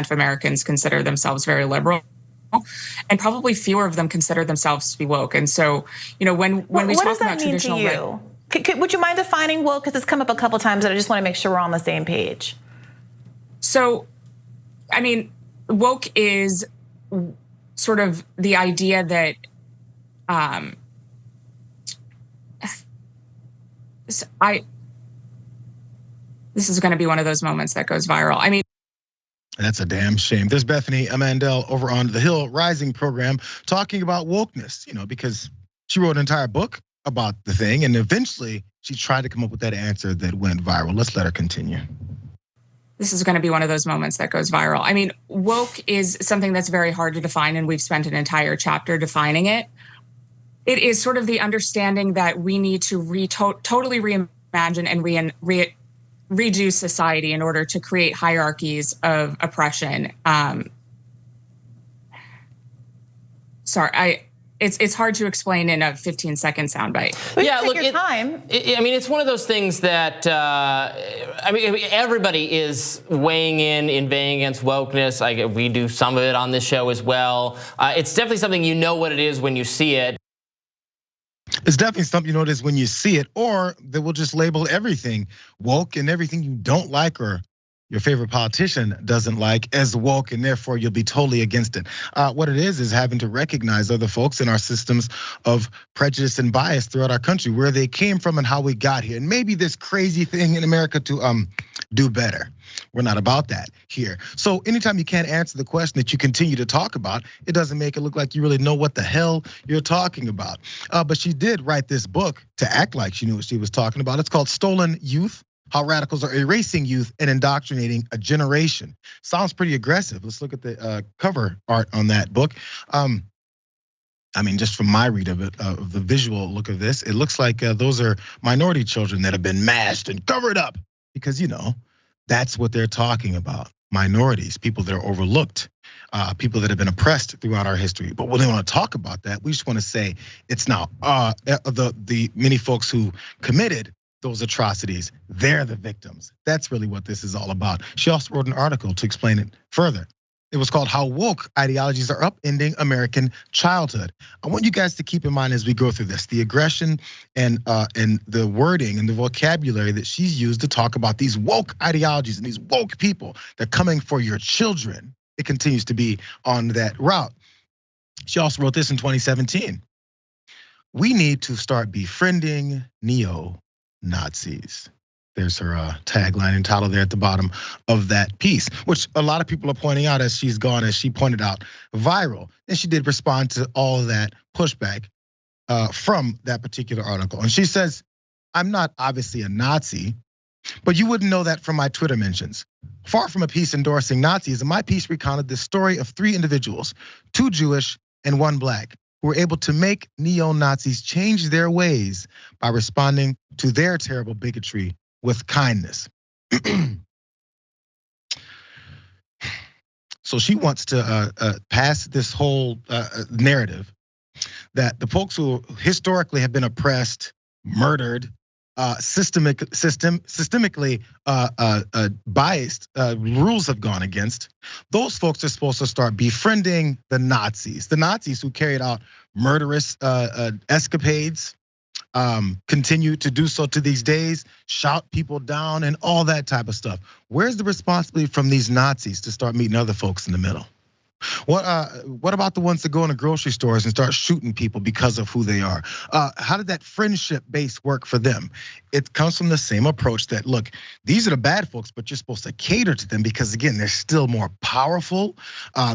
of Americans consider themselves very liberal, and probably fewer of them consider themselves to be woke. And so, when we talk about traditional, what does that mean to you? Would you mind defining woke? Because it's come up a couple times, and I just want to make sure we're on the same page. So, I mean, woke is sort of the idea that this is going to be one of those moments that goes viral. I mean, that's a damn shame. There's Bethany Mandel over on the Hill Rising program talking about wokeness, because she wrote an entire book about the thing, and eventually she tried to come up with that answer that went viral. Let's let her continue. This is going to be one of those moments that goes viral. I mean, woke is something that's very hard to define, and we've spent an entire chapter defining it. It is sort of the understanding that we need to totally reimagine and redo society in order to create hierarchies of oppression. It's hard to explain in a 15-second soundbite. Yeah, look, it's one of those things that everybody is weighing in weighing against wokeness. We do some of it on this show as well. It's definitely something you know what it is when you see it. It's definitely something you notice when you see it, or they will just label everything woke, and everything you don't like or your favorite politician doesn't like as woke, and therefore you'll be totally against it. What it is having to recognize other folks in our systems of prejudice and bias throughout our country, where they came from and how we got here. And maybe this crazy thing in America to do better. We're not about that here. So anytime you can't answer the question that you continue to talk about, it doesn't make it look like you really know what the hell you're talking about. But she did write this book to act like she knew what she was talking about. It's called Stolen Youth: How Radicals Are Erasing Youth and Indoctrinating a Generation. Sounds pretty aggressive. Let's look at the cover art on that book. Just from my read of it, of the visual look of this, it looks like those are minority children that have been mashed and covered up, because that's what they're talking about. Minorities, people that are overlooked, people that have been oppressed throughout our history. But when they want to talk about that, we just want to say it's now the many folks who committed those atrocities, they're the victims. That's really what this is all about. She also wrote an article to explain it further. It was called How Woke Ideologies Are Upending American Childhood. I want you guys to keep in mind as we go through this, the aggression and the wording and the vocabulary that she's used to talk about these woke ideologies and these woke people. They're coming for your children. It continues to be on that route. She also wrote this in 2017. We need to start befriending neo-Nazis. There's her tagline and title there at the bottom of that piece, which a lot of people are pointing out as she's gone, as she pointed out, viral. And she did respond to all of that pushback from that particular article. And she says, I'm not obviously a Nazi, but you wouldn't know that from my Twitter mentions. Far from a piece endorsing Nazism, my piece recounted the story of 3 individuals, 2 Jewish and 1 Black, who were able to make neo-Nazis change their ways by responding to their terrible bigotry with kindness. So she wants to pass this whole narrative that the folks who historically have been oppressed, murdered, systemically biased, rules have gone against. Those folks are supposed to start befriending the Nazis who carried out murderous escapades, continue to do so to these days, shout people down and all that type of stuff. Where's the responsibility from these Nazis to start meeting other folks in the middle? What about the ones that go into grocery stores and start shooting people because of who they are? How did that friendship base work for them? It comes from the same approach that, look, these are the bad folks, but you're supposed to cater to them because, again, they're still more powerful.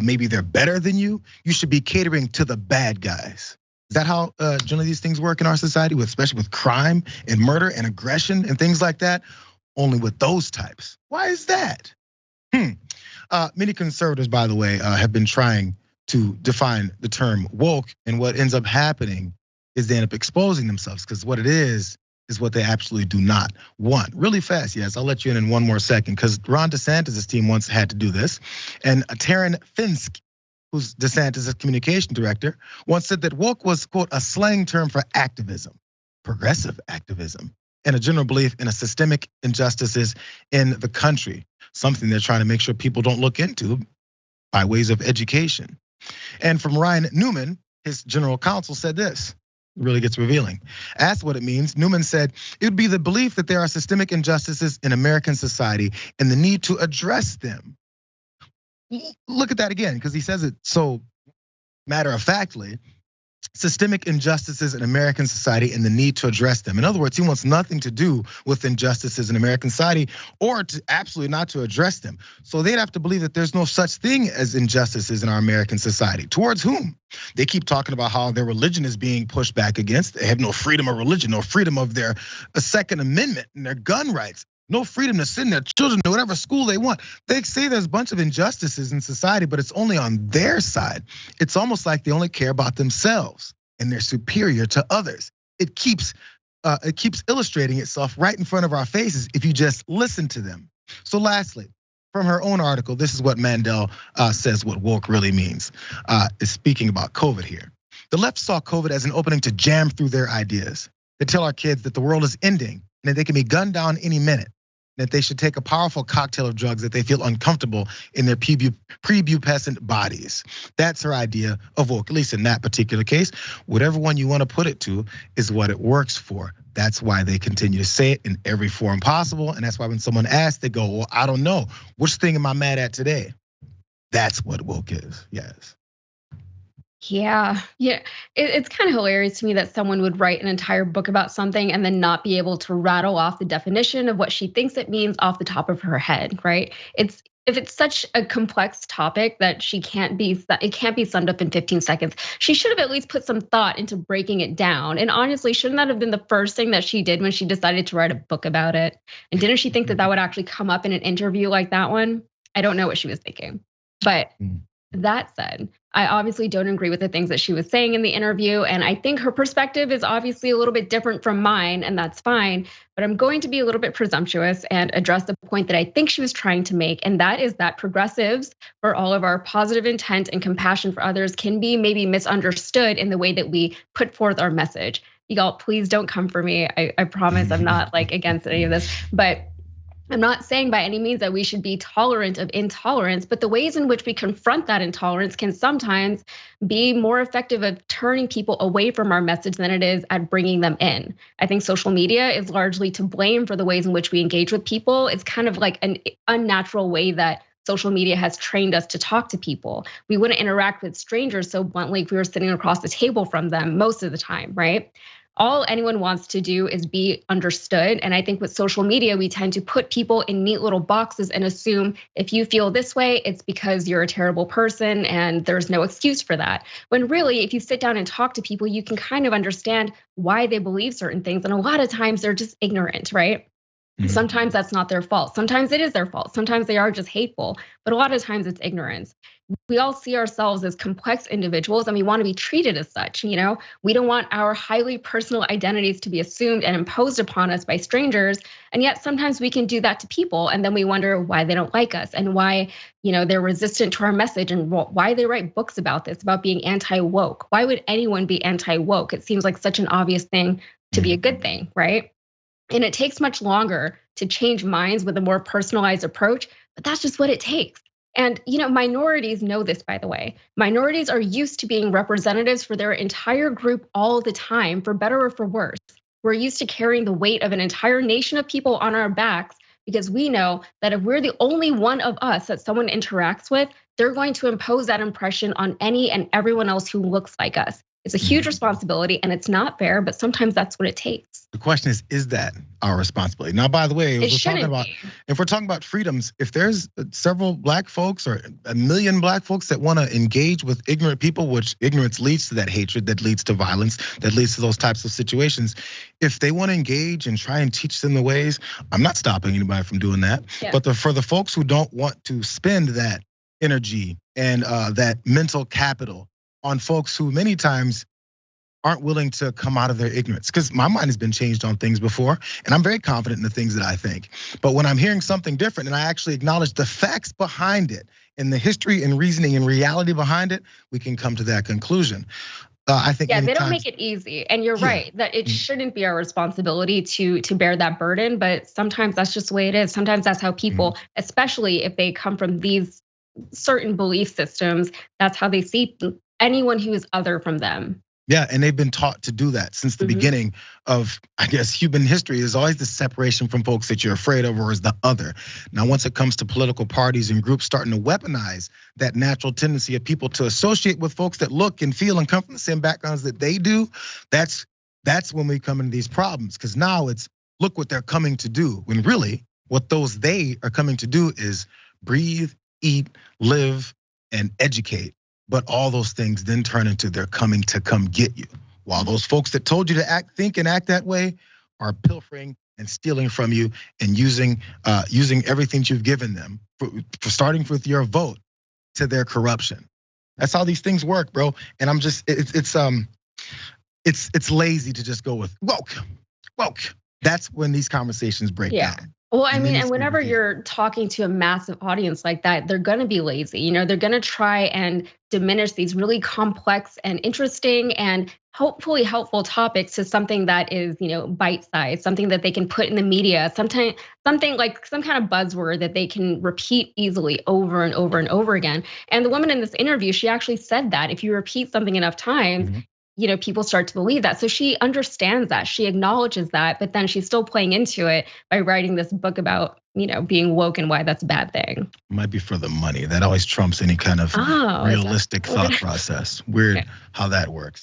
Maybe they're better than you. You should be catering to the bad guys. Is that how generally these things work in our society, especially with crime and murder and aggression and things like that? Only with those types. Why is that? Many conservatives, by the way, have been trying to define the term woke, and what ends up happening is they end up exposing themselves, because what it is what they absolutely do not want. Really fast, yes, I'll let you in one more second, because Ron DeSantis' team once had to do this, and Taryn Finsk, who's DeSantis' communication director, once said that woke was, quote, a slang term for activism, progressive activism, and a general belief in a systemic injustices in the country. something they're trying to make sure people don't look into by ways of education. And from Ryan Newman, his general counsel, said this. It really gets revealing. Asked what it means, Newman said, it would be the belief that there are systemic injustices in American society and the need to address them. Look at that again, because he says it so matter-of-factly. Systemic injustices in American society and the need to address them. In other words, he wants nothing to do with injustices in American society, or to absolutely not to address them. So they'd have to believe that there's no such thing as injustices in our American society. Towards whom? They keep talking about how their religion is being pushed back against. They have no freedom of religion, no freedom of their Second Amendment and their gun rights. No freedom to send their children to whatever school they want. They say there's a bunch of injustices in society, but it's only on their side. It's almost like they only care about themselves and they're superior to others. It keeps illustrating itself right in front of our faces if you just listen to them. So lastly, from her own article, this is what Mandel says what woke really means. Is speaking about COVID here. The left saw COVID as an opening to jam through their ideas. They tell our kids that the world is ending and that they can be gunned down any minute. That they should take a powerful cocktail of drugs that they feel uncomfortable in their prepubescent bodies. That's her idea of woke, at least in that particular case. Whatever one you want to put it to is what it works for. That's why they continue to say it in every form possible. And that's why when someone asks, they go, well, I don't know. Which thing am I mad at today? That's what woke is, yes. Yeah. It's kind of hilarious to me that someone would write an entire book about something and then not be able to rattle off the definition of what she thinks it means off the top of her head, right? If it's such a complex topic that it can't be summed up in 15 seconds, she should have at least put some thought into breaking it down. And honestly, shouldn't that have been the first thing that she did when she decided to write a book about it? And didn't she think that would actually come up in an interview like that one? I don't know what she was thinking. But that said, I obviously don't agree with the things that she was saying in the interview. And I think her perspective is obviously a little bit different from mine, and that's fine. But I'm going to be a little bit presumptuous and address the point that I think she was trying to make. And that is that progressives, for all of our positive intent and compassion for others, can be maybe misunderstood in the way that we put forth our message. Y'all, please don't come for me. I promise I'm not like against any of this, but I'm not saying by any means that we should be tolerant of intolerance, but the ways in which we confront that intolerance can sometimes be more effective at turning people away from our message than it is at bringing them in. I think social media is largely to blame for the ways in which we engage with people. It's kind of like an unnatural way that social media has trained us to talk to people. We wouldn't interact with strangers so bluntly if we were sitting across the table from them most of the time, right? All anyone wants to do is be understood. And I think with social media, we tend to put people in neat little boxes and assume if you feel this way, it's because you're a terrible person and there's no excuse for that. When really, if you sit down and talk to people, you can kind of understand why they believe certain things. And a lot of times they're just ignorant, right? Sometimes that's not their fault. Sometimes it is their fault. Sometimes they are just hateful, but a lot of times it's ignorance. We all see ourselves as complex individuals and we want to be treated as such, you know? We don't want our highly personal identities to be assumed and imposed upon us by strangers. And yet sometimes we can do that to people and then we wonder why they don't like us and why, they're resistant to our message and why they write books about this, about being anti-woke. Why would anyone be anti-woke? It seems like such an obvious thing to be a good thing, right? And it takes much longer to change minds with a more personalized approach, but that's just what it takes. And minorities know this, by the way. Minorities are used to being representatives for their entire group all the time, for better or for worse. We're used to carrying the weight of an entire nation of people on our backs because we know that if we're the only one of us that someone interacts with, they're going to impose that impression on any and everyone else who looks like us. It's a huge responsibility and it's not fair, but sometimes that's what it takes. The question is that our responsibility? Now, by the way, if we're talking about freedoms, if there's several black folks or 1 million black folks that want to engage with ignorant people, which ignorance leads to that hatred, that leads to violence, that leads to those types of situations. If they want to engage and try and teach them the ways, I'm not stopping anybody from doing that. Yeah. But for the folks who don't want to spend that energy and that mental capital on folks who many times aren't willing to come out of their ignorance. Because my mind has been changed on things before, and I'm very confident in the things that I think. But when I'm hearing something different and I actually acknowledge the facts behind it and the history and reasoning and reality behind it, we can come to that conclusion. I think they don't make it easy, and you're right that it shouldn't be our responsibility to bear that burden. But sometimes that's just the way it is. Sometimes that's how people, especially if they come from these certain belief systems, that's how they see anyone who is other from them. Yeah, and they've been taught to do that since the beginning of, I guess, human history. There's always the separation from folks that you're afraid of or is the other. Now, once it comes to political parties and groups starting to weaponize that natural tendency of people to associate with folks that look and feel and come from the same backgrounds that they do, that's when we come into these problems. Because now it's, look what they're coming to do. When really, what they are coming to do is breathe, eat, live, and educate. But all those things then turn into they're coming to come get you. While those folks that told you to think and act that way are pilfering and stealing from you and using everything you've given them, for starting with your vote to their corruption. That's how these things work, bro. And I'm just, it's lazy to just go with woke. That's when these conversations break down. Well, I mean, and whenever you're talking to a massive audience like that, they're gonna be lazy. They're gonna try and diminish these really complex and interesting and hopefully helpful topics to something that is, bite-sized, something that they can put in the media, something like some kind of buzzword that they can repeat easily over and over and over again. And the woman in this interview, she actually said that if you repeat something enough times, people start to believe that. So she understands that, she acknowledges that, but then she's still playing into it by writing this book about, being woke and why that's a bad thing. It might be for the money. That always trumps any kind of realistic thought process. Weird how that works.